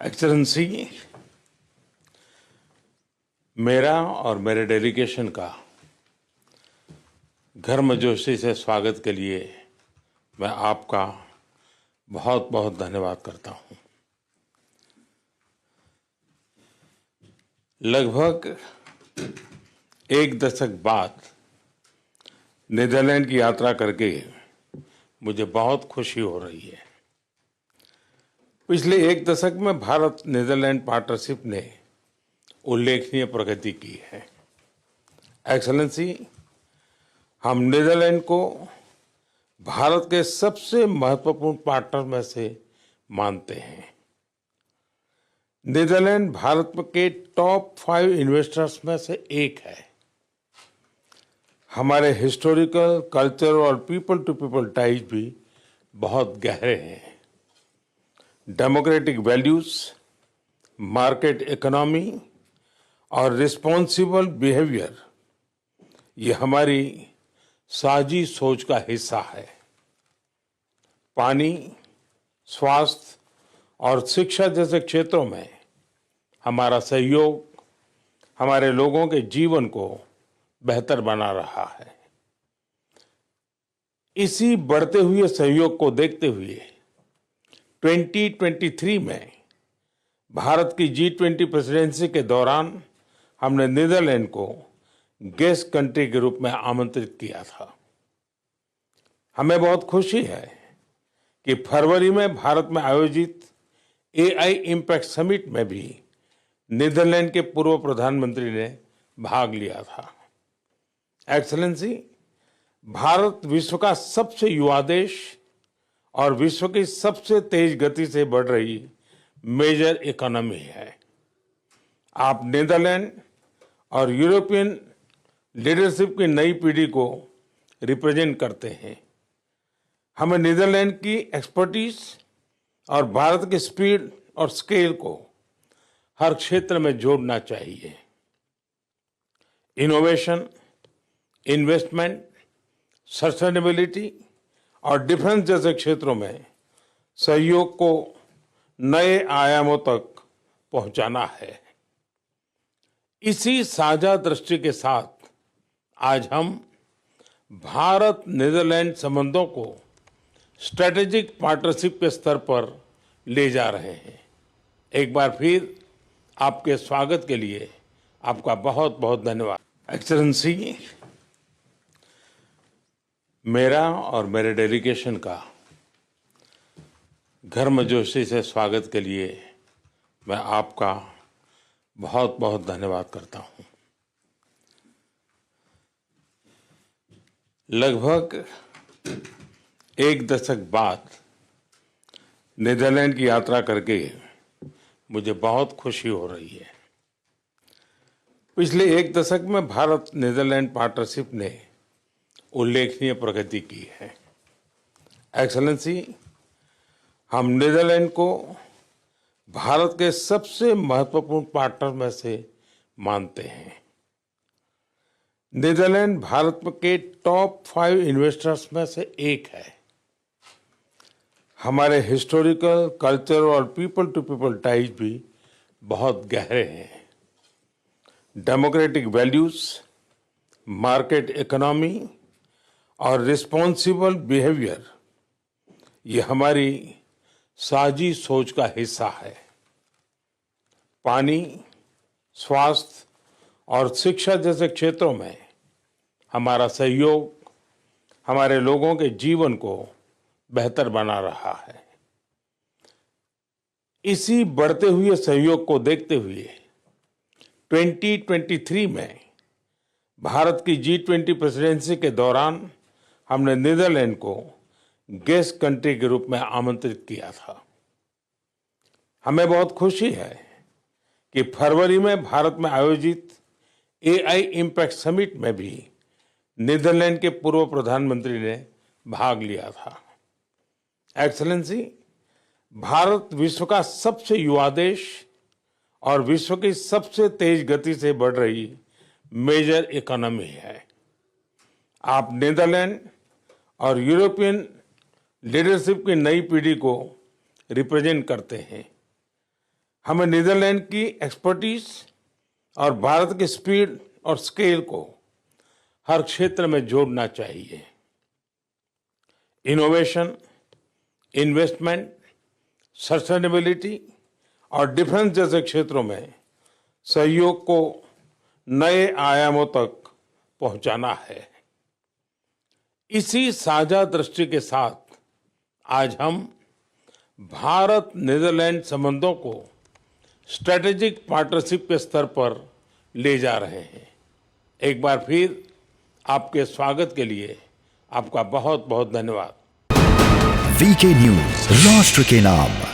Excellency, मेरा और मेरे डेलीगेशन का गर्मजोशी से स्वागत के लिए मैं आपका बहुत बहुत धन्यवाद करता हूं। लगभग एक दशक बाद नीदरलैंड की यात्रा करके मुझे बहुत खुशी हो रही है। पिछले एक दशक में भारत नीदरलैंड पार्टनरशिप ने उल्लेखनीय प्रगति की है। एक्सेलेंसी, हम नीदरलैंड को भारत के सबसे महत्वपूर्ण पार्टनर में से मानते हैं। नीदरलैंड भारत के टॉप 5 इन्वेस्टर्स में से एक है। हमारे हिस्टोरिकल, कल्चर और पीपल टू पीपल टाइज भी बहुत गहरे हैं। डेमोक्रेटिक वैल्यूज, मार्केट इकोनॉमी और रिस्पॉन्सिबल बिहेवियर ये हमारी साझी सोच का हिस्सा है। पानी, स्वास्थ्य और शिक्षा जैसे क्षेत्रों में हमारा सहयोग हमारे लोगों के जीवन को बेहतर बना रहा है। इसी बढ़ते हुए सहयोग को देखते हुए 2023 में भारत की G20 प्रेसिडेंसी के दौरान हमने नीदरलैंड को गेस्ट कंट्री के रूप में आमंत्रित किया था। हमें बहुत खुशी है कि फरवरी में भारत में आयोजित AI इम्पैक्ट समिट में भी नीदरलैंड के पूर्व प्रधानमंत्री ने भाग लिया था। एक्सेलेंसी, भारत विश्व का सबसे युवा देश और विश्व की सबसे तेज गति से बढ़ रही मेजर इकोनॉमी है। आप नीदरलैंड और यूरोपियन लीडरशिप की नई पीढ़ी को रिप्रेजेंट करते हैं। हमें नीदरलैंड की एक्सपर्टीज और भारत की स्पीड और स्केल को हर क्षेत्र में जोड़ना चाहिए। इनोवेशन, इन्वेस्टमेंट, सस्टेनेबिलिटी और डिफेंस जैसे क्षेत्रों में सहयोग को नए आयामों तक पहुंचाना है। इसी साझा दृष्टि के साथ आज हम भारत नीदरलैंड संबंधों को स्ट्रेटेजिक पार्टनरशिप के स्तर पर ले जा रहे हैं। एक बार फिर आपके स्वागत के लिए आपका बहुत बहुत धन्यवाद। एक्सेलेंसी, मेरा और मेरे डेलीगेशन का गर्मजोशी से स्वागत के लिए मैं आपका बहुत बहुत धन्यवाद करता हूं। लगभग एक दशक बाद नीदरलैंड की यात्रा करके मुझे बहुत खुशी हो रही है। पिछले एक दशक में भारत नीदरलैंड पार्टनरशिप ने उल्लेखनीय प्रगति की है। एक्सेलेंसी, हम नीदरलैंड को भारत के सबसे महत्वपूर्ण पार्टनर में से मानते हैं। नीदरलैंड भारत के टॉप 5 इन्वेस्टर्स में से एक है। हमारे हिस्टोरिकल, कल्चर और पीपल टू पीपल टाइज भी बहुत गहरे हैं। डेमोक्रेटिक वैल्यूज, मार्केट इकोनॉमी और रिस्पॉन्सिबल बिहेवियर ये हमारी साझी सोच का हिस्सा है। पानी, स्वास्थ्य और शिक्षा जैसे क्षेत्रों में हमारा सहयोग हमारे लोगों के जीवन को बेहतर बना रहा है। इसी बढ़ते हुए सहयोग को देखते हुए 2023 में भारत की G20 प्रेसिडेंसी के दौरान हमने नीदरलैंड को गेस्ट कंट्री के रूप में आमंत्रित किया था। हमें बहुत खुशी है कि फरवरी में भारत में आयोजित AI इम्पैक्ट समिट में भी नीदरलैंड के पूर्व प्रधानमंत्री ने भाग लिया था। एक्सेलेंसी, भारत विश्व का सबसे युवा देश और विश्व की सबसे तेज गति से बढ़ रही मेजर इकोनॉमी है। आप नीदरलैंड और यूरोपियन लीडरशिप की नई पीढ़ी को रिप्रेजेंट करते हैं। हमें नीदरलैंड की एक्सपर्टीज और भारत की स्पीड और स्केल को हर क्षेत्र में जोड़ना चाहिए। इनोवेशन, इन्वेस्टमेंट, सस्टेनेबिलिटी और डिफेंस जैसे क्षेत्रों में सहयोग को नए आयामों तक पहुंचाना है। इसी साझा दृष्टि के साथ आज हम भारत नीदरलैंड संबंधों को स्ट्रेटेजिक पार्टनरशिप के स्तर पर ले जा रहे हैं। एक बार फिर आपके स्वागत के लिए आपका बहुत बहुत धन्यवाद। वीके न्यूज, राष्ट्र के नाम।